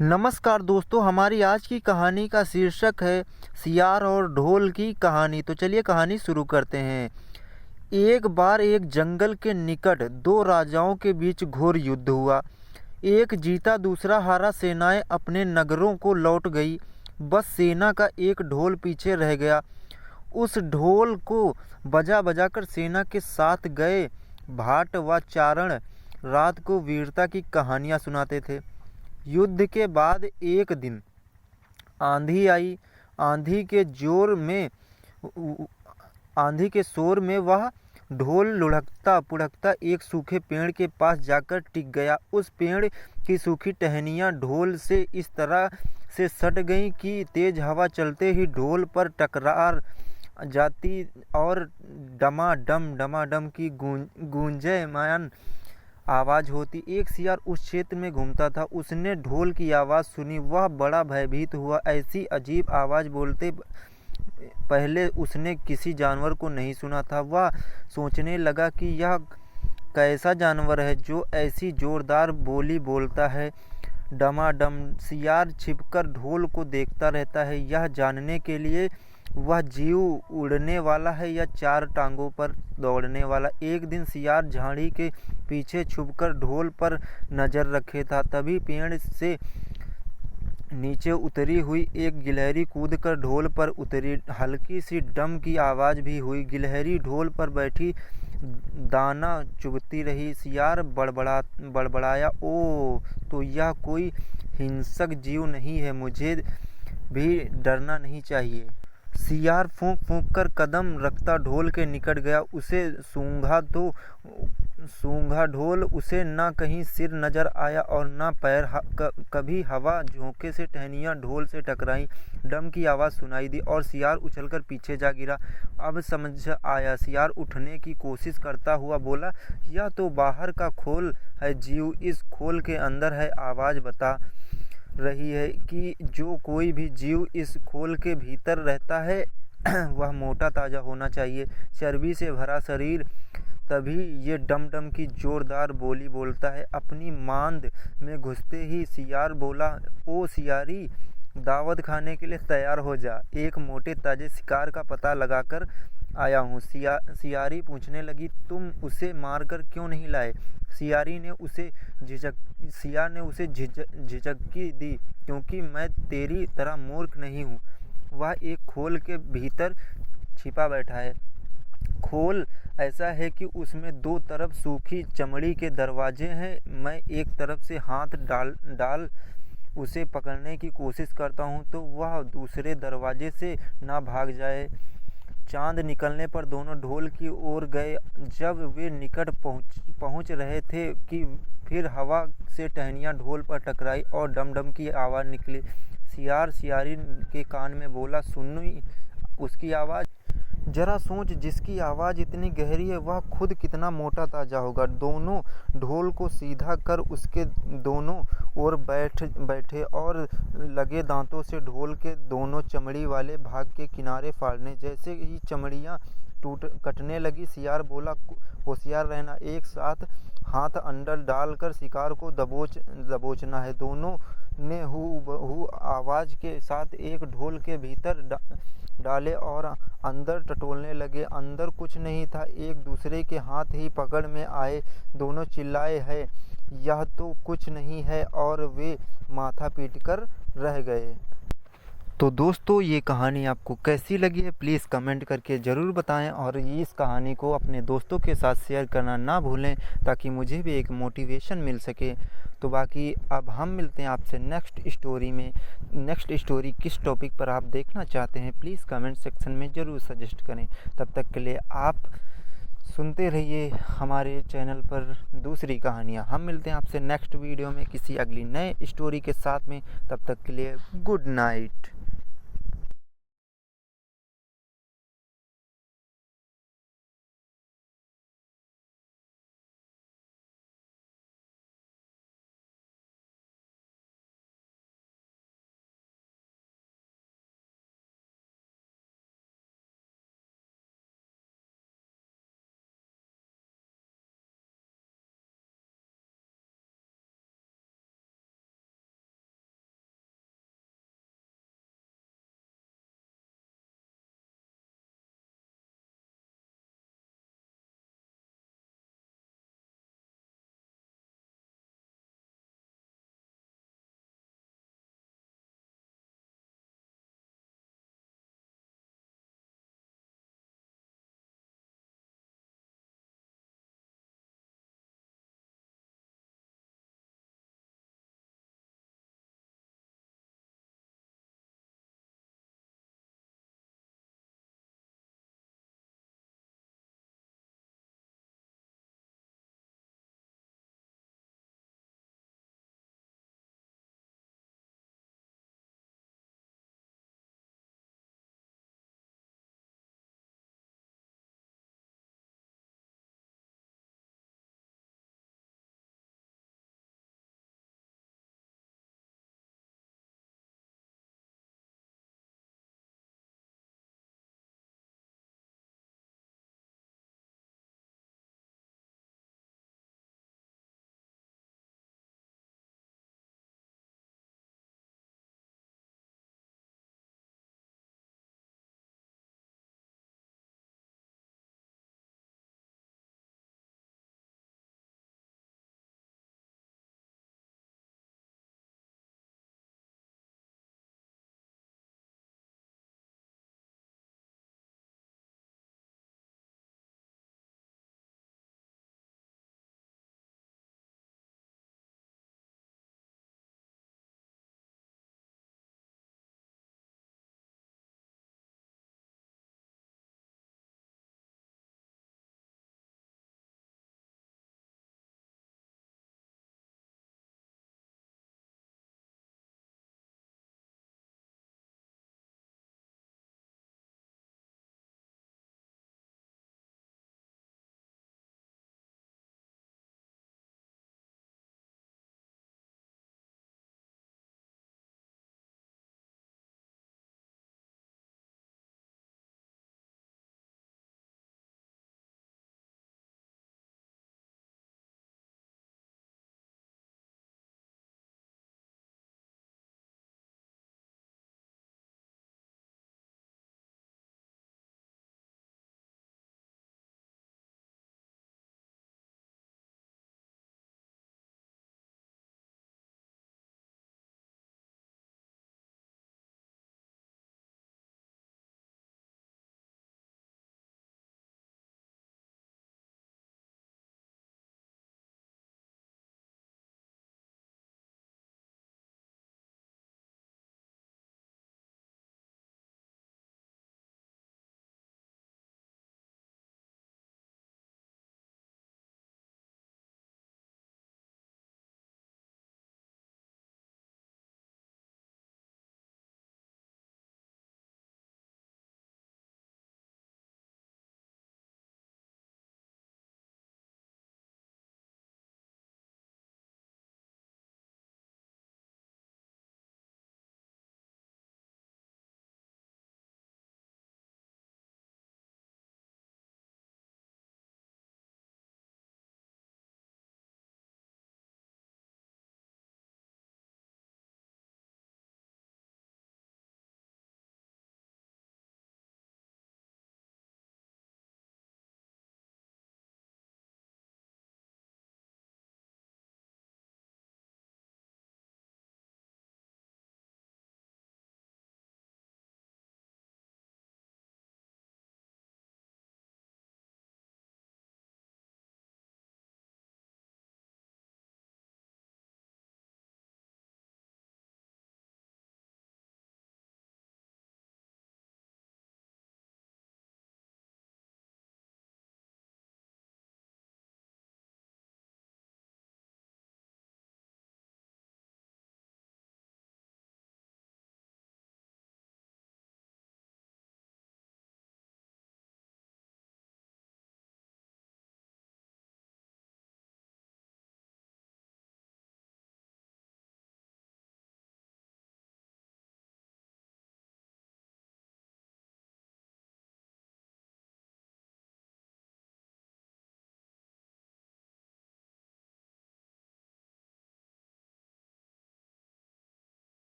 नमस्कार दोस्तों, हमारी आज की कहानी का शीर्षक है सियार और ढोल की कहानी। तो चलिए कहानी शुरू करते हैं। एक बार एक जंगल के निकट दो राजाओं के बीच घोर युद्ध हुआ। एक जीता दूसरा हारा। सेनाएं अपने नगरों को लौट गई। बस सेना का एक ढोल पीछे रह गया। उस ढोल को बजा बजाकर सेना के साथ गए भाट व चारण रात को वीरता की कहानियाँ सुनाते थे। युद्ध के बाद एक दिन आंधी आई। आंधी के जोर में आंधी के शोर में वह ढोल लुढ़कता पुढ़कता एक सूखे पेड़ के पास जाकर टिक गया। उस पेड़ की सूखी टहनियाँ ढोल से इस तरह से सट गईं कि तेज हवा चलते ही ढोल पर टकरा जाती और डमाडम की गूंजयमान आवाज़ होती। एक सियार उस क्षेत्र में घूमता था। उसने ढोल की आवाज़ सुनी। वह बड़ा भयभीत हुआ। ऐसी अजीब आवाज़ बोलते पहले उसने किसी जानवर को नहीं सुना था। वह सोचने लगा कि यह कैसा जानवर है जो ऐसी जोरदार बोली बोलता है। डमाडम। सियार छिपकर ढोल को देखता रहता है, यह जानने के लिए वह जीव उड़ने वाला है या चार टांगों पर दौड़ने वाला। एक दिन सियार झाड़ी के पीछे छुपकर ढोल पर नज़र रखे था। तभी पेड़ से नीचे उतरी हुई एक गिलहरी कूदकर ढोल पर उतरी। हल्की सी डम की आवाज़ भी हुई। गिलहरी ढोल पर बैठी दाना चुगती रही। सियार बड़बड़ाया, ओ तो यह कोई हिंसक जीव नहीं है, मुझे भी डरना नहीं चाहिए। सियार फूंक फूंक कर कदम रखता ढोल के निकट गया। उसे सूंघा ढोल। उसे न कहीं सिर नजर आया और न पैर। कभी हवा झोंके से टहनियाँ ढोल से टकराई। डम की आवाज़ सुनाई दी और सियार उछलकर पीछे जा गिरा। अब समझ आया। सियार उठने की कोशिश करता हुआ बोला, यह तो बाहर का खोल है जीव, इस खोल के अंदर है। आवाज़ बता रही है कि जो कोई भी जीव इस खोल के भीतर रहता है वह मोटा ताज़ा होना चाहिए, चर्बी से भरा शरीर, तभी ये डम की जोरदार बोली बोलता है। अपनी मांद में घुसते ही सियार बोला, ओ सियारी, दावत खाने के लिए तैयार हो जा। एक मोटे ताजे शिकार का पता लगाकर आया हूँ। सियारी पूछने लगी, तुम उसे मारकर क्यों नहीं लाए? सियार ने उसे झिझकी दी, क्योंकि मैं तेरी तरह मूर्ख नहीं हूँ। वह एक खोल के भीतर छिपा बैठा है। खोल ऐसा है कि उसमें दो तरफ सूखी चमड़ी के दरवाजे हैं। मैं एक तरफ से हाथ डाल उसे पकड़ने की कोशिश करता हूँ तो वह दूसरे दरवाजे से ना भाग जाए। चांद निकलने पर दोनों ढोल की ओर गए। जब वे निकट पहुँच रहे थे कि फिर हवा से टहनियाँ ढोल पर टकराई और डम की आवाज़ निकली। सियार सियारी के कान में बोला, सुनी उसकी आवाज़? जरा सोच, जिसकी आवाज़ इतनी गहरी है वह खुद कितना मोटा ताजा होगा। दोनों ढोल को सीधा कर उसके दोनों ओर बैठे और लगे दांतों से ढोल के दोनों चमड़ी वाले भाग के किनारे फाड़ने। जैसे ही चमड़ियाँ कटने लगी, सियार बोला, होशियार रहना, एक साथ हाथ अंदर डालकर शिकार को दबोचना है। दोनों ने हू आवाज़ के साथ एक ढोल के भीतर डाले और अंदर टटोलने लगे। अंदर कुछ नहीं था, एक दूसरे के हाथ ही पकड़ में आए। दोनों चिल्लाए, है यह तो कुछ नहीं है, और वे माथा पीटकर रह गए। तो दोस्तों, ये कहानी आपको कैसी लगी है प्लीज़ कमेंट करके ज़रूर बताएं और इस कहानी को अपने दोस्तों के साथ शेयर करना ना भूलें, ताकि मुझे भी एक मोटिवेशन मिल सके। तो बाकी अब हम मिलते हैं आपसे नेक्स्ट स्टोरी में। नेक्स्ट स्टोरी किस टॉपिक पर आप देखना चाहते हैं प्लीज़ कमेंट सेक्शन में ज़रूर सजेस्ट करें। तब तक के लिए आप सुनते रहिए हमारे चैनल पर दूसरी कहानियाँ। हम मिलते हैं आपसे नेक्स्ट वीडियो में किसी अगली नए स्टोरी के साथ में। तब तक के लिए गुड नाइट।